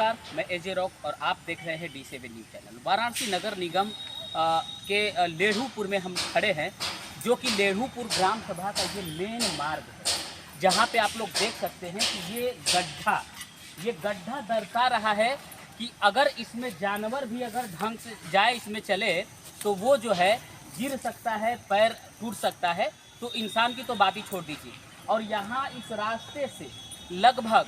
नमस्कार, मैं एजे रॉक और आप देख रहे हैं D7 न्यूज़ चैनल। वाराणसी नगर निगम के लेढ़ूपुर में हम खड़े हैं, जो कि लेढ़ूपुर ग्राम सभा का ये मेन मार्ग है, जहाँ पे आप लोग देख सकते हैं कि ये गड्ढा दर्शा रहा है कि अगर इसमें जानवर भी अगर ढंग से जाए, इसमें चले, तो वो जो है गिर सकता है, पैर टूट सकता है। तो इंसान की तो बात ही छोड़ दीजिए। और यहाँ इस रास्ते से लगभग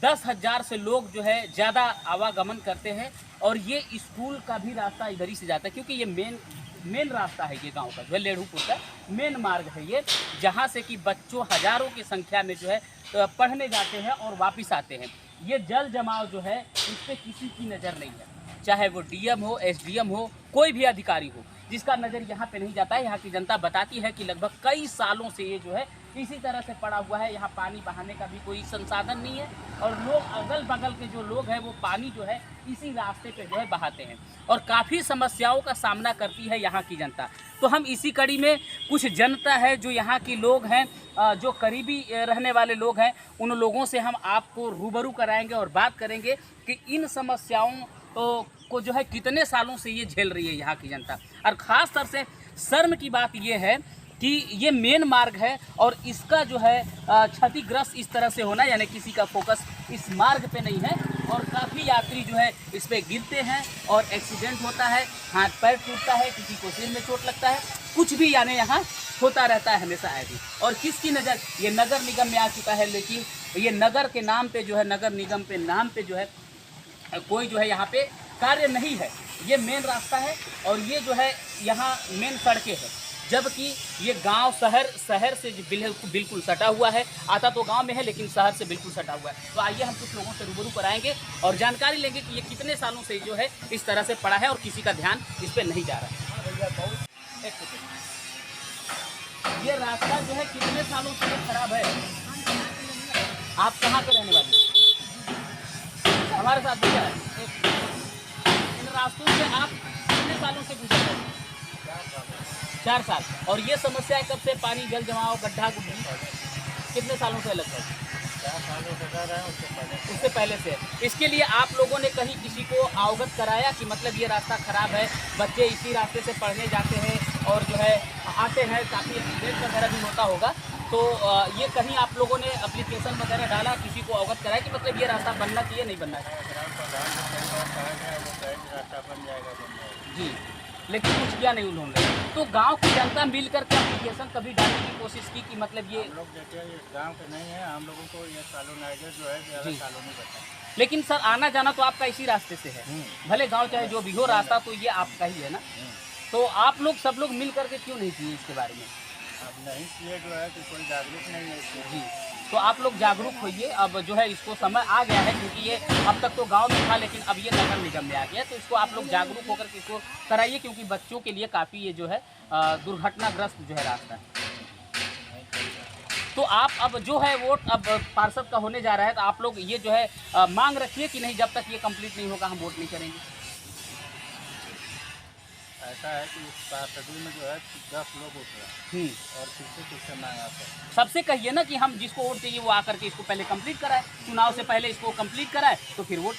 10,000 से लोग जो है ज़्यादा आवागमन करते हैं। और ये स्कूल का भी रास्ता इधर ही से जाता है, क्योंकि ये मेन रास्ता है, ये गांव का जो है लेढ़ूपुर का मेन मार्ग है ये, जहाँ से कि बच्चों हज़ारों की संख्या में जो है पढ़ने जाते हैं और वापस आते हैं। ये जल जमाव जो है इस पर किसी की नज़र नहीं है, चाहे वो डीएम हो, एसडीएम हो, कोई भी अधिकारी हो, जिसका नज़र यहाँ पे नहीं जाता है। यहाँ की जनता बताती है कि लगभग कई सालों से ये जो है इसी तरह से पड़ा हुआ है। यहाँ पानी बहाने का भी कोई संसाधन नहीं है और लोग अगल बगल के जो लोग हैं वो पानी जो है इसी रास्ते पे जो है बहाते हैं और काफ़ी समस्याओं का सामना करती है यहाँ की जनता। तो हम इसी कड़ी में कुछ जनता है जो यहाँ की लोग हैं, जो करीबी रहने वाले लोग हैं, उन लोगों से हम आपको रूबरू कराएंगे और बात करेंगे कि इन समस्याओं को जो है कितने सालों से ये झेल रही है यहाँ की जनता। और ख़ास तौर से शर्म की बात ये है कि ये मेन मार्ग है और इसका जो है क्षतिग्रस्त इस तरह से होना, यानी किसी का फोकस इस मार्ग पे नहीं है और काफ़ी यात्री जो है इस पे गिरते हैं और एक्सीडेंट होता है, हाथ पैर टूटता है, किसी को सिर में चोट लगता है, कुछ भी यानी यहाँ होता रहता है हमेशा ऐसे। और किसकी नज़र ये नगर निगम में आ चुका है, लेकिन ये नगर के नाम पे जो है, नगर निगम के नाम पे जो है कोई जो है यहाँ पे कार्य नहीं है। ये मेन रास्ता है और ये जो है यहाँ मेन सड़कें हैं, जबकि ये गांव शहर से बिल्कुल सटा हुआ है। आता तो गांव में है लेकिन शहर से बिल्कुल सटा हुआ है। तो आइए हम कुछ लोगों से रूबरू कराएंगे और जानकारी लेंगे कि ये कितने सालों से जो है इस तरह से पड़ा है और किसी का ध्यान इस पर नहीं जा रहा है। ये रास्ता जो है कितने सालों से खराब है। आप कहाँ पे रहने वाले? हमारे साथ भी है। इन रास्तों से आप कितने सालों से गुजर रहे हैं? 4 साल। और ये समस्या है कब से? पानी जल जमाव गड्ढा कितने सालों से लगभग? 4 सालों से कर रहे हैं, उससे पहले से। इसके लिए आप लोगों ने कहीं किसी को अवगत कराया कि मतलब ये रास्ता खराब है, बच्चे इसी रास्ते से पढ़ने जाते हैं और जो है आते हैं, काफ़ी एक्सीडेंट वगैरह भी होता होगा, तो ये कहीं आप लोगों ने एप्लीकेशन वगैरह डाला, किसी को अवगत कराया कि मतलब ये रास्ता बनना चाहिए, नहीं बनना चाहिए? जी, लेकिन कुछ किया नहीं उन्होंने। तो गांव की जनता मिल करके एप्लीकेशन कभी डालने की कोशिश की कि मतलब ये हम लोग देखिए ये गांव के नहीं है, हम लोगों को ये कॉलोनाइजर जो है ज़्यादा कॉलोनी बताए। लेकिन सर आना जाना तो आपका इसी रास्ते से है, भले गांव चाहे जो भी हो, रास्ता तो ये आपका ही है ना। तो आप लोग सब लोग मिल करके क्यों नहीं किए इसके बारे में? अब नहीं किए जो है कि कोई जागरूक नहीं है इसमें। जी, तो आप लोग जागरूक होइए। अब जो है इसको समय आ गया है, क्योंकि ये अब तक तो गांव में था लेकिन अब ये नगर निगम में आ गया, तो इसको आप लोग जागरूक होकर के इसको कराइए, क्योंकि बच्चों के लिए काफ़ी ये जो है दुर्घटनाग्रस्त जो है रास्ता है। तो आप अब जो है वोट अब पार्षद का होने जा रहा है, तो आप लोग ये जो है मांग रखिए कि नहीं, जब तक ये कंप्लीट नहीं होगा हम वोट नहीं करेंगे। ऐसा है कि इस पार्षदी में जो है 10 लोग उठ रहे हैं और किससे मांगा है। सबसे कहिए ना कि हम जिसको वोट चाहिए वो आकर के इसको पहले कंप्लीट कराए, चुनाव से पहले इसको कंप्लीट कराए, तो फिर वोट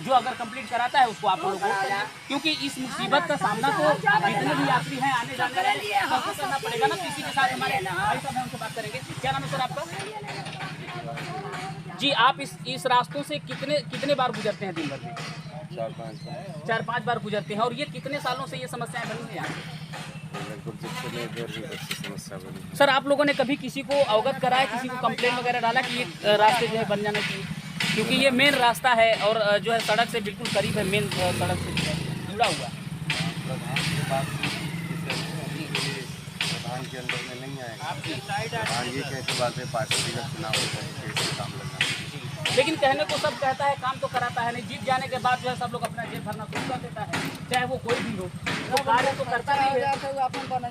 जो अगर कंप्लीट कराता है उसको आप लोग वोट करें, क्योंकि इस मुसीबत का सामना तो जितने भी यात्री हैं आने जाने वाले सबको करना पड़ेगा ना। किसी के साथ हमारे भाई साहब हैं, उनसे बात करेंगे। क्या नाम है सर आपका? जी, आप इस रास्तों से कितने बार गुजरते हैं दिन भर में? 4-5 बार गुजरते हैं। और ये कितने सालों से ये समस्याएं बनी हैं? सर आप लोगों ने कभी किसी को अवगत कराया, किसी को कंप्लेंट वगैरह डाला कि ये रास्ते जो है बन जाना चाहिए, क्योंकि ये मेन रास्ता है और जो है सड़क से बिल्कुल करीब है, मेन सड़क से जुड़ा हुआ है। प्रधान के अंदर में नहीं आएगा, ये कहते बात है पार्षदी का चुनाव होता है, कैसे काम लगना। लेकिन कहने को सब कहता है, काम तो कराता है नहीं। जीत जाने के बाद जो है सब लोग अपना जेब भरना शुरू कर देता है, चाहे वो कोई भी हो, तो कार्य तो करता नहीं है।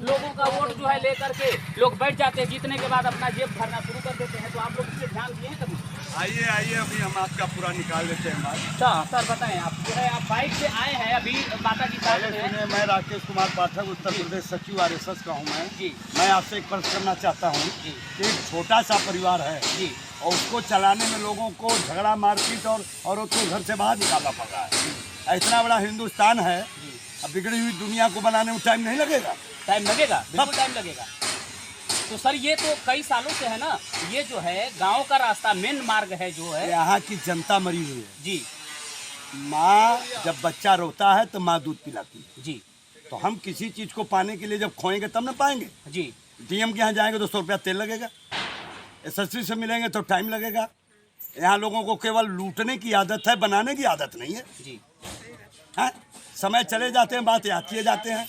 लोगों का वोट जो है लेकर के लोग बैठ जाते हैं, जीतने के बाद अपना जेब भरना शुरू कर देते हैं। तो आप लोग इससे ध्यान दिए कभी? आइए आइए, अभी हम आपका पूरा निकाल देते हैं बात। अच्छा सर बताएं, आप जो है आप बाइक से आए हैं अभी माता की साथ पहले में सुनिए, मैं राकेश कुमार पाठक, उत्तर प्रदेश सचिव RSS का हूँ मैं। जी मैं आपसे एक प्रश्न करना चाहता हूँ जी कि एक छोटा सा परिवार है जी और उसको चलाने में लोगों को झगड़ा मारपीट और औरतों को घर से बाहर निकालना पड़ रहा है। इतना बड़ा हिंदुस्तान है, जी अब बिगड़ी हुई दुनिया को बनाने में टाइम नहीं लगेगा? टाइम लगेगा, बिल्कुल टाइम लगेगा। तो सर ये तो कई सालों से है ना, ये जो है गांव का रास्ता मेन मार्ग है जो है। यहाँ की जनता मरी हुई है। जी माँ जब बच्चा रोता है तो माँ दूध पिलाती है। जी तो हम किसी चीज़ को पाने के लिए जब खोएंगे तब ना पाएंगे। जी DM के यहाँ जाएंगे तो 100 रुपया तेल लगेगा, SSC से मिलेंगे तो टाइम लगेगा। यहाँ लोगों को केवल लूटने की आदत है, बनाने की आदत नहीं है। जी हैं? समय चले जाते हैं, बात याद किए जाते हैं।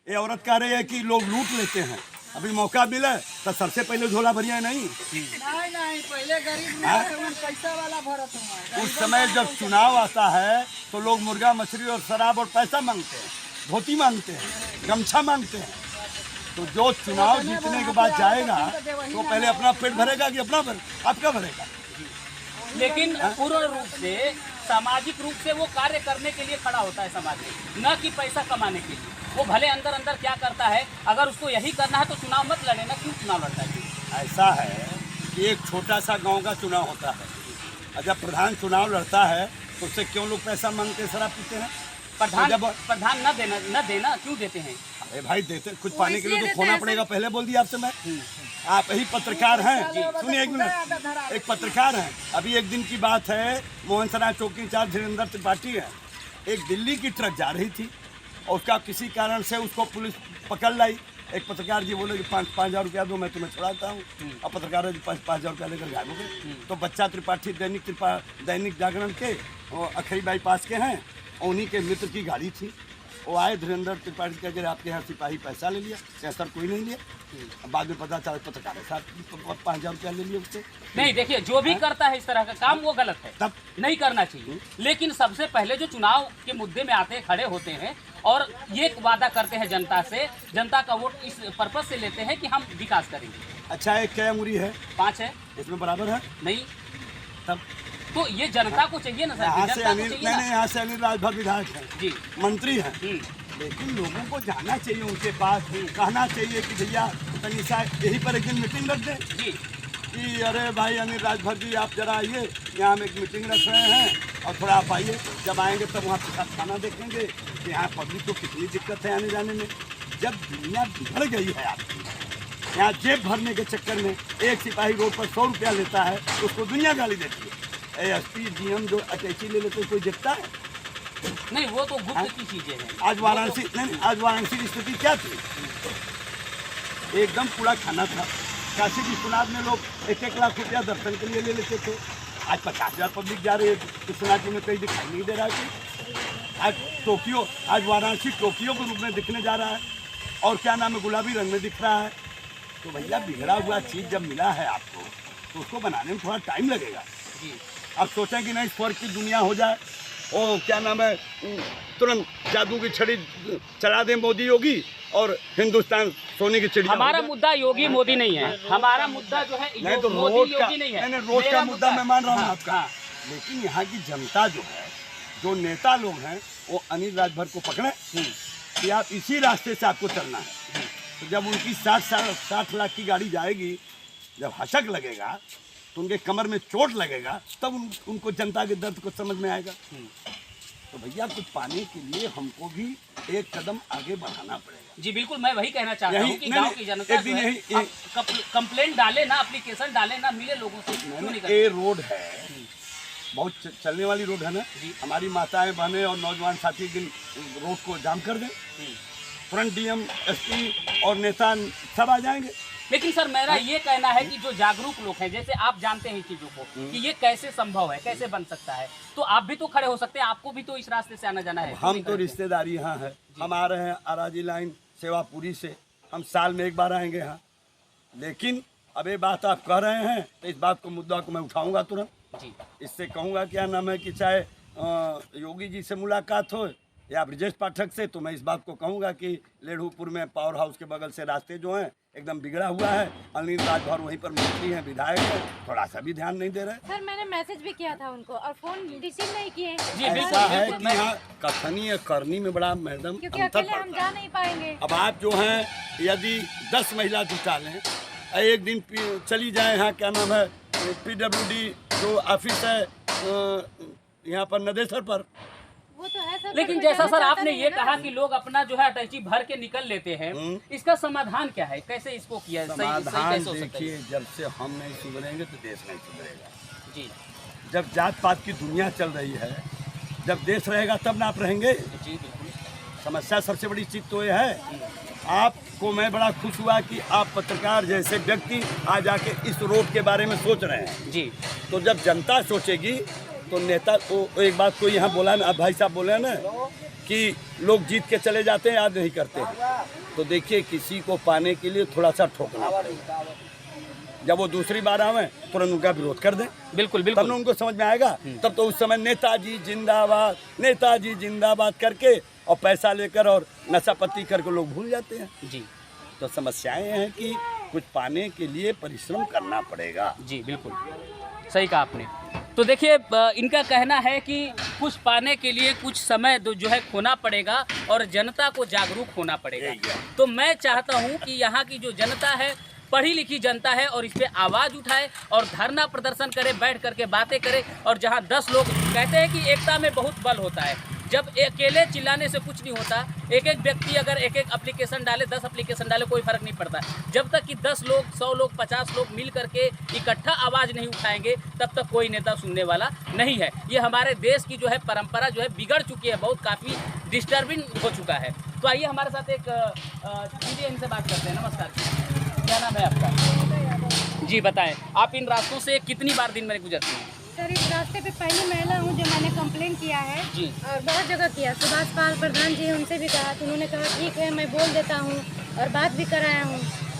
ये औरत कह रही है कि लोग लूट लेते हैं, अभी मौका मिले तो सबसे पहले झोला भरिया नहीं। नहीं पहले गरीब हाँ? लोग पैसा वाला भरत हुआ उस समय जब चुनाव आता है तो लोग मुर्गा मछली और शराब और पैसा मांगते हैं, धोती मांगते हैं, गमछा मांगते हैं। तो जो चुनाव जीतने के बाद जाएगा तो पहले अपना पेट भरेगा कि अपना आपका भरेगा? लेकिन पूर्ण रूप से सामाजिक रूप से वो कार्य करने के लिए खड़ा होता है समाज में, न कि पैसा कमाने के लिए। वो भले अंदर अंदर क्या करता है, अगर उसको यही करना है तो चुनाव मत लड़े ना, क्यों चुनाव लड़ता है? ऐसा है कि एक छोटा सा गांव का चुनाव होता है और जब प्रधान चुनाव लड़ता है तो उससे क्यों लोग पैसा मांगते, शराब पीते हैं? प्रधान न देना क्यों देते हैं? अरे भाई देते, कुछ पाने के लिए तो खोना पड़ेगा। पहले बोल दिया आपसे मैं। आप ही पत्रकार हैं, सुनिए एक मिनट, एक पत्रकार हैं। अभी एक दिन की बात है, मोहन सराय चौकी इंचार्ज धीरेन्द्र त्रिपाठी है, एक दिल्ली की ट्रक जा रही थी और उसका किसी कारण से उसको पुलिस पकड़ लाई। एक पत्रकार जी बोले कि 5,000 रुपया दो, मैं तुम्हें छुड़ाता हूँ। और पत्रकार जी 5,000 रुपया लेकर गायब हो गए। तो बच्चा त्रिपाठी दैनिक जागरण के अखरी बाईपास के हैं, उन्हीं के मित्र की गाड़ी थी। वो आए, धीरेन्द्र त्रिपाठी कह कर आपके यहाँ सिपाही पैसा ले लिया। क्या सर कोई नहीं लिया? बाद में पता चला पत्रकार साहब 5,000 रुपया ले लिया उससे। नहीं देखिए, जो भी करता है इस तरह का काम वो गलत है, तब नहीं करना चाहिए। लेकिन सबसे पहले जो चुनाव के मुद्दे में आते खड़े होते हैं और ये वादा करते हैं जनता से, जनता का वोट इस पर्पज से लेते हैं कि हम विकास करेंगे। अच्छा, एक क्या उम्री है? 5 है, इसमें बराबर है। नहीं तब तो ये जनता को चाहिए ना सर, यहाँ से जनता को अनिल, चाहिए नहीं ना। नहीं, यहाँ से अनिल राजभर विधायक है, जी मंत्री हैं, लेकिन लोगों को जाना चाहिए उनके पास, कहना चाहिए कि भैया तनी सा यहीं पर एक दिन मीटिंग रख दें जी कि अरे भाई अनिल राजभर जी आप जरा आइए, यहाँ हम एक मीटिंग रख रहे हैं और थोड़ा आप आइए। जब आएंगे तब वहाँ प्रसाद खाना देखेंगे कि यहाँ पब्लिक को कितनी दिक्कत है आने जाने में। जब दुनिया बिगड़ गई है आपकी, यहाँ जेब भरने के चक्कर में एक सिपाही रोड पर 100 रुपया लेता है तो उसको दुनिया गाली देती है। ASP GM जो अटैची ले लेते कोई देखता है? नहीं, वो तो गुप्त की चीजें हैं। आज वाराणसी नहीं, आज वाराणसी की स्थिति क्या थी? एकदम पूरा खाना था। काशी विश्वनाथ में लोग 1-1 लाख रुपया दर्शन के लिए ले लेते थे। आज 50,000 पब्लिक जा रही है विश्वनाथ में, कहीं दिखाई नहीं दे रहा है। आज वाराणसी टोक्यो के रूप में दिखने जा रहा है और क्या नाम है, गुलाबी रंग में दिख रहा है। तो भैया बिगड़ा हुआ चीज़ जब मिला है आपको तो उसको बनाने में थोड़ा टाइम लगेगा। जी आप सोचें कि नहीं स्वर्ग की दुनिया हो जाए, ओ क्या नाम है, तुरंत जादू की छड़ी चला दे मोदी योगी और हिंदुस्तान सोने की चिड़िया। हमारा मुद्दा योगी मोदी नहीं है, हमारा मुद्दा जो है नहीं तो मोदी रोज का, योगी नहीं है। नहीं रोज का मुद्दा मैं मान रहा हूँ हाँ, आपका। हाँ। लेकिन यहाँ की जनता जो है, जो नेता लोग हैं, वो अनिल राजभर को पकड़े कि आप इसी रास्ते से आपको चलना है। तो जब उनकी 60 लाख की गाड़ी जाएगी, जब हशक लगेगा तो उनके कमर में चोट लगेगा, तब उनको जनता के दर्द को समझ में आएगा। तो भैया कुछ पाने के लिए हमको भी एक कदम आगे बढ़ाना पड़ेगा। जी बिल्कुल, मैं वही कहना चाहता हूँ कि गांव की जनता जो है कंप्लेंट डाले ना, एप्लीकेशन डाले ना, मिले लोगों से, क्यों नहीं करते? ये रोड है, बहुत चलने वाली रोड है ना। हमारी माताएं बहनें और नौजवान साथी दिन रोड को जाम कर दें, तुरंत DM SP और नेता सब आ जाएंगे। लेकिन सर मेरा ये कहना है कि जो जागरूक लोग हैं, जैसे आप जानते हैं इस चीजों को कि ये कैसे संभव है, कैसे बन सकता है, तो आप भी तो खड़े हो सकते हैं, आपको भी तो इस रास्ते से आना जाना है। हम तो रिश्तेदारी यहाँ है, हम आ रहे हैं आराजी लाइन सेवापुरी से, हम साल में एक बार आएंगे यहाँ। लेकिन अब ये बात आप कह रहे हैं तो इस बात को मुद्दा को मैं उठाऊंगा तुरंत। जी इससे कहूँगा क्या नाम है कि चाहे योगी जी से मुलाकात हो या ब्रजेश पाठक से, तो मैं इस बात को कहूँगा कि लेढ़ूपुर में पावर हाउस के बगल से रास्ते जो हैं एकदम बिगड़ा हुआ है। अनिल राजभर वहीं पर मंत्री हैं, विधायक हैं, थोड़ा सा भी ध्यान नहीं दे रहे। सर मैंने मैसेज भी किया था उनको और फोन रिसीव नहीं किए, जी ऐसा बिल्कुल है बिल्कुल। कि यहाँ कथनी और करनी में बड़ा मैडम क्योंकि अंतर अकेले हम पड़ता जा है। नहीं पाएंगे। अब आप जो हैं यदि 10 महिला जुटा लें, एक दिन चली जाए यहाँ क्या नाम है PWD जो ऑफिस है यहाँ पर नदेसर पर, वो तो है सर, लेकिन पर जैसा कोई सर जाना आपने चाहता ये नहीं है कहा ना। कि लोग अपना जो है अटैची भर के निकल लेते हैं, इसका समाधान क्या है, कैसे इसको किया सही समाधान कैसे हो सकता देखिए है? जब से हम नहीं सुधरेंगे तो देश नहीं सुधरेगा। जी जब जात पात की दुनिया चल रही है, जब देश रहेगा तब ना आप रहेंगे। जी बिल्कुल। समस्या सबसे बड़ी चीज तो ये है, आपको मैं बड़ा खुश हुआ कि आप पत्रकार जैसे व्यक्ति आज आके इस रोड के बारे में सोच रहे हैं। जी तो जब जनता सोचेगी तो नेता को एक बात कोई यहाँ बोला ना, भाई साहब बोले ना कि लोग जीत के चले जाते हैं, याद नहीं करते हैं। तो देखिए किसी को पाने के लिए थोड़ा सा ठोकना पड़ेगा। जब वो दूसरी बार आवे तुरंत उनका विरोध कर दें, बिल्कुल तब बिल्कुल। ना उनको समझ में आएगा। तब तो उस समय नेताजी जिंदाबाद करके और पैसा लेकर और नशापत्ती करके लोग भूल जाते हैं। जी तो समस्याएं हैं कि कुछ पाने के लिए परिश्रम करना पड़ेगा। जी बिल्कुल सही कहा आपने। तो देखिए इनका कहना है कि कुछ पाने के लिए कुछ समय जो है खोना पड़ेगा और जनता को जागरूक होना पड़ेगा। तो मैं चाहता हूं कि यहाँ की जो जनता है, पढ़ी लिखी जनता है, और इस पे आवाज़ उठाए और धरना प्रदर्शन करे, बैठ करके बातें करे। और जहाँ 10 लोग कहते हैं कि एकता में बहुत बल होता है, जब अकेले चिल्लाने से कुछ नहीं होता। एक एक व्यक्ति अगर एक एक एप्लीकेशन डाले, 10 एप्लीकेशन डाले, कोई फर्क नहीं पड़ता। जब तक कि 10 लोग, 100 लोग, 50 लोग मिल करके इकट्ठा आवाज़ नहीं उठाएंगे, तब तक कोई नेता सुनने वाला नहीं है। ये हमारे देश की जो है परंपरा जो है बिगड़ चुकी है, बहुत काफ़ी डिस्टर्बिंग हो चुका है। तो आइए हमारे साथ एक दीदी इनसे बात करते हैं। नमस्कार, क्या नाम है आपका? जी बताएं, आप इन रास्तों से कितनी बार दिन में गुजरती हैं? सर इस रास्ते पे पहली महिला हूँ जो मैंने कंप्लेन किया है जी। और बहुत जगह किया। सुभाष पाल प्रधान जी उनसे भी कहा, तो उन्होंने कहा ठीक है मैं बोल देता हूँ, और बात भी कराया हूँ,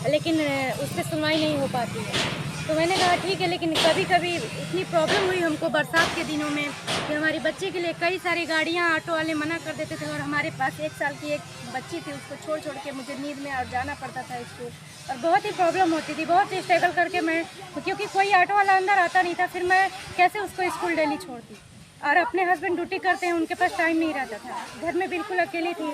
लेकिन उस पर सुनवाई नहीं हो पाती है। तो मैंने कहा ठीक है, लेकिन कभी कभी इतनी प्रॉब्लम हुई हमको बरसात के दिनों में कि हमारी बच्चे के लिए कई सारी गाड़ियाँ ऑटो वाले मना कर देते थे, और हमारे पास 1 साल की एक बच्ची थी, उसको छोड़ छोड़ के मुझे नींद में और जाना पड़ता था स्कूल, और बहुत ही प्रॉब्लम होती थी। बहुत ही स्ट्रगल करके मैं, क्योंकि कोई ऑटो वाला अंदर आता नहीं था, फिर मैं कैसे उसको स्कूल डेली छोड़ती। और अपने हस्बैंड ड्यूटी करते हैं, उनके पास टाइम नहीं रहता था, घर में बिल्कुल अकेली थी।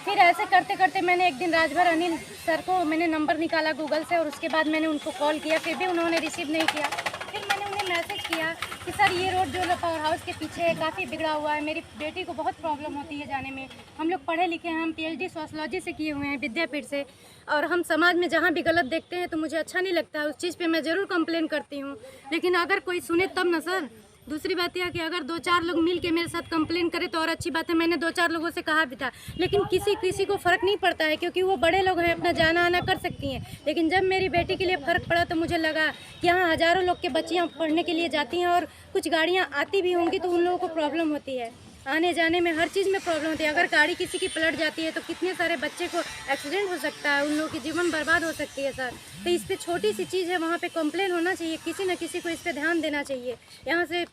फिर ऐसे करते करते मैंने एक दिन राजभर अनिल सर को मैंने नंबर निकाला गूगल से, और उसके बाद मैंने उनको कॉल किया, फिर भी उन्होंने रिसीव नहीं किया। फिर मैंने उन्हें मैसेज किया कि सर ये रोड जो पावर हाउस के पीछे है काफ़ी बिगड़ा हुआ है, मेरी बेटी को बहुत प्रॉब्लम होती है जाने में। हम लोग पढ़े लिखे हैं, हम PhD सोशलॉजी से किए हुए हैं विद्यापीठ से, और हम समाज में जहाँ भी गलत देखते हैं तो मुझे अच्छा नहीं लगता है, उस चीज़ पे मैं ज़रूर कंप्लेन करती हूँ। लेकिन अगर कोई सुने तब ना सर। दूसरी बात यह कि अगर 2-4 लोग मिल के मेरे साथ कंप्लेन करें तो और अच्छी बात है। मैंने 2-4 लोगों से कहा भी था, लेकिन किसी को फ़र्क नहीं पड़ता है, क्योंकि वो बड़े लोग हैं, अपना जाना आना कर सकती हैं। लेकिन जब मेरी बेटी के लिए फ़र्क पड़ा तो मुझे लगा कि यहाँ हज़ारों लोग के बच्चियाँ पढ़ने के लिए जाती हैं, और कुछ गाड़ियाँ आती भी होंगी तो उन लोगों को प्रॉब्लम होती है, आने जाने में हर चीज़ में प्रॉब्लम होती है। अगर गाड़ी किसी की पलट जाती है तो कितने सारे बच्चे को एक्सीडेंट हो सकता है, उन लोगों की जीवन बर्बाद हो सकती है सर। तो इस पे छोटी सी चीज़ है, वहाँ पे कंप्लेन होना चाहिए, किसी न किसी को इस पे ध्यान देना चाहिए। यहाँ से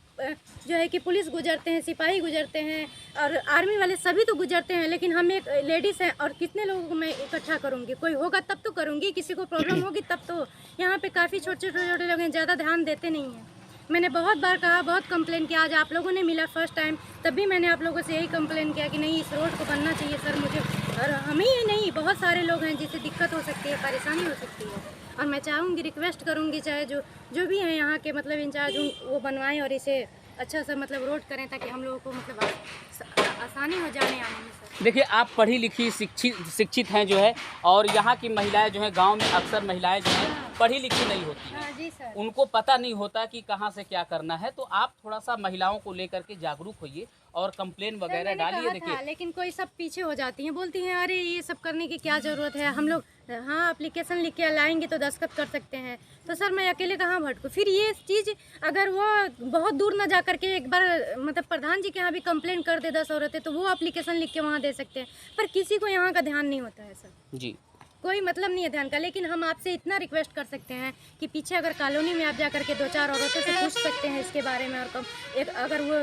जो है कि पुलिस गुजरते हैं, सिपाही गुजरते हैं, और आर्मी वाले सभी तो गुजरते हैं, लेकिन हम एक लेडीज़ हैं, और कितने लोगों को मैं इकट्ठा करूँगी? कोई होगा तब तो करूँगी, किसी को प्रॉब्लम होगी तब तो। यहाँ पे काफ़ी छोटे छोटे लोग हैं, ज़्यादा ध्यान देते नहीं हैं। मैंने बहुत बार कहा, बहुत कंप्लेन किया, आज आप लोगों ने मिला फर्स्ट टाइम, तब भी मैंने आप लोगों से यही कंप्लेन किया कि नहीं इस रोड को बनना चाहिए सर मुझे। और हमें ही नहीं, बहुत सारे लोग हैं जिससे दिक्कत हो सकती है, परेशानी हो सकती है। और मैं चाहूँगी, रिक्वेस्ट करूँगी, चाहे जो भी हैं यहाँ के मतलब इंचार्ज, वो बनवाएं और इसे अच्छा सा मतलब रोड करें, ताकि हम लोगों को मतलब आसानी हो जाने आने में सर। देखिए आप पढ़ी लिखी शिक्षित हैं जो है, और यहाँ की महिलाएं जो हैं, गांव में अक्सर महिलाएं जो हैं पढ़ी लिखी नहीं होती हैं। हाँ जी सर। उनको पता नहीं होता कि कहाँ से क्या करना है। तो आप थोड़ा सा महिलाओं को लेकर के जागरूक होइए और कंप्लेन वगैरह डालिए। देखिए लेकिन कोई सब पीछे हो जाती हैं, बोलती हैं अरे ये सब करने की क्या ज़रूरत है, हम लोग हाँ एप्लीकेशन लिख के लाएंगे तो दस्तखत कर सकते हैं। तो सर मैं अकेले कहाँ भटकूँ? फिर ये चीज़ अगर वो बहुत दूर ना जा करके एक बार मतलब प्रधान जी के यहाँ भी कंप्लेन कर दे 10 औरतें, तो वो एप्लीकेशन लिख के वहाँ दे सकते हैं, पर किसी को यहाँ का ध्यान नहीं होता है सर। जी, कोई मतलब नहीं है ध्यान का। लेकिन हम आपसे इतना रिक्वेस्ट कर सकते हैं कि पीछे अगर कॉलोनी में आप जा करके 2-4 औरतों से पूछ सकते हैं इसके बारे में, और कम एक अगर वो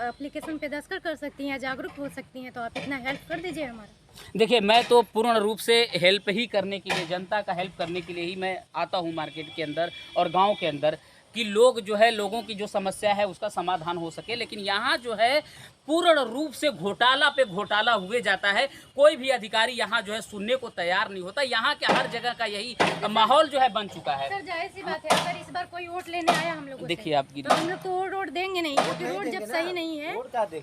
एप्लीकेशन पे दस्तखत कर सकती हैं, जागरूक हो सकती हैं, तो आप इतना हेल्प कर दीजिए हमारा। देखिए, मैं तो पूर्ण रूप से हेल्प ही करने के लिए, जनता का हेल्प करने के लिए ही मैं आता हूँ मार्केट के अंदर और गांव के अंदर, कि लोग जो है, लोगों की जो समस्या है उसका समाधान हो सके। लेकिन यहाँ जो है पूर्ण रूप से घोटाला पे घोटाला हुए जाता है। कोई भी अधिकारी यहाँ जो है सुनने को तैयार नहीं होता। यहाँ के हर जगह का यही माहौल जो है बन चुका है। सर जाहिर सी बात है, अगर इस बार कोई वोट लेने आया हम लोगों से, देखिए आपकी तो हम लोग तो वोट देंगे नहीं, क्योंकि रोड जब सही नहीं है,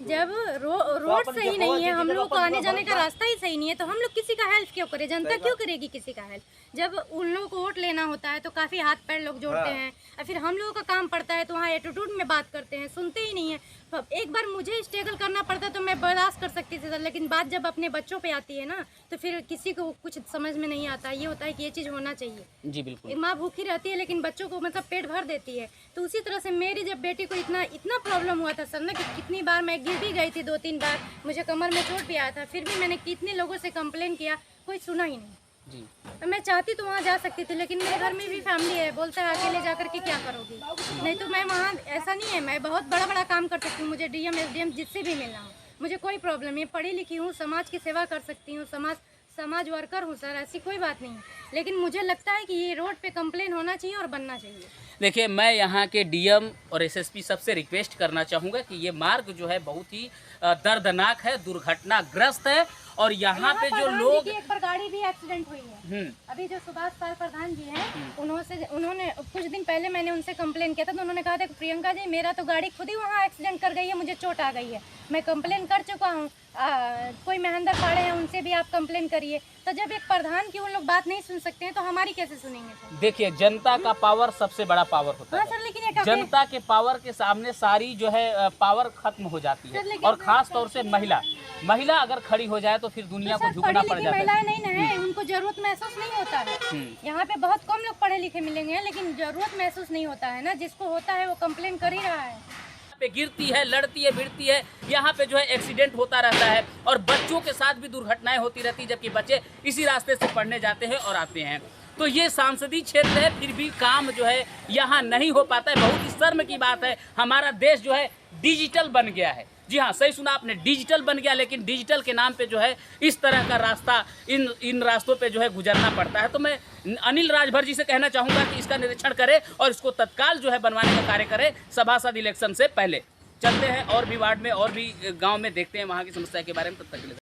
जब रोड सही नहीं है, हम लोग को आने जाने का रास्ता ही सही नहीं है, तो हम लोग किसी का हेल्प क्यों करें? जनता क्यों करेगी किसी का हेल्प? जब उन लोगों को वोट लेना होता है तो काफ़ी हाथ पैर लोग जोड़ते हैं, और फिर हम लोगों का काम पड़ता है तो वहाँ एटीट्यूड में बात करते हैं, सुनते ही नहीं है। एक बार मुझे स्ट्रगल करना पड़ता तो मैं बर्दाश्त कर सकती थी सर, लेकिन बात जब अपने बच्चों पे आती है ना, तो फिर किसी को कुछ समझ में नहीं आता। ये होता है कि ये चीज़ होना चाहिए। जी बिल्कुल। एक माँ भूखी रहती है लेकिन बच्चों को मतलब पेट भर देती है। तो उसी तरह से मेरी जब बेटी को इतना प्रॉब्लम हुआ था सर ना, कि कितनी बार मैं गिर भी गई थी, 2-3 बार मुझे कमर में चोट भी आया था, फिर भी मैंने कितने लोगों से कंप्लेन किया, कोई सुना ही नहीं। जी, तो मैं चाहती तो वहाँ जा सकती थी, लेकिन मेरे घर में भी फैमिली है, बोलता है अकेले जा करके क्या करोगी? नहीं तो मैं वहाँ, ऐसा नहीं है, मैं बहुत बड़ा काम कर सकती हूँ, मुझे डीएम एसडीएम जिससे भी मिलना हो, मुझे कोई प्रॉब्लम नहीं, पढ़ी लिखी हूँ, समाज की सेवा कर सकती हूँ, समाज वर्कर हूँ सर, ऐसी कोई बात नहीं। लेकिन मुझे लगता है कि ये रोड पे कंप्लेन होना चाहिए और बनना चाहिए। देखिए, मैं यहाँ के डीएम और एसएसपी सबसे रिक्वेस्ट करना चाहूँगा कि ये मार्ग जो है बहुत ही दर्दनाक है, दुर्घटनाग्रस्त है, और यहाँ पे जो लोग, एक बार गाड़ी भी एक्सीडेंट हुई है। अभी जो सुभाष पाल प्रधान जी हैं, उन्होंने कुछ दिन पहले मैंने उनसे कंप्लेन किया था, तो उन्होंने कहा था कि प्रियंका जी, मेरा तो गाड़ी खुद ही वहाँ एक्सीडेंट कर गई है, मुझे चोट आ गई है, मैं कंप्लेन कर चुका हूँ, कोई महेंद्र पाड़े हैं, उनसे भी आप कंप्लेन करिए। तो जब एक प्रधान की उन लोग बात नहीं सुन सकते हैं तो हमारी कैसे सुनेंगे? देखिए, जनता का पावर सबसे बड़ा पावर होता है। हाँ सर, लेकिन जनता के पावर के सामने सारी जो है पावर खत्म हो जाती है, और खास तौर से महिला अगर खड़ी हो जाए तो फिर दुनिया को झुकना पड़ जाता है। महिलाएं नहीं है, उनको जरूरत महसूस नहीं होता है। यहाँ पे बहुत कम लोग पढ़े लिखे मिलेंगे, लेकिन जरूरत महसूस नहीं होता है ना, जिसको होता है वो कंप्लेन कर ही रहा है। पे गिरती है, लड़ती है, भिड़ती है, यहाँ पे जो है एक्सीडेंट होता रहता है, और बच्चों के साथ भी दुर्घटनाएं होती रहती है, जबकि बच्चे इसी रास्ते से पढ़ने जाते हैं और आते हैं। तो ये सांसदीय क्षेत्र है, फिर भी काम जो है यहाँ नहीं हो पाता है। बहुत ही शर्म की बात है, हमारा देश जो है डिजिटल बन गया है। जी हाँ, सही सुना आपने, डिजिटल बन गया, लेकिन डिजिटल के नाम पे जो है इस तरह का रास्ता, इन रास्तों पे जो है गुजरना पड़ता है। तो मैं अनिल राजभर जी से कहना चाहूँगा कि इसका निरीक्षण करें और इसको तत्काल जो है बनवाने का कार्य करें सभासद इलेक्शन से पहले। चलते हैं और भी वार्ड में और भी गाँव में, देखते हैं वहाँ की समस्या के बारे में। तब तक के लिए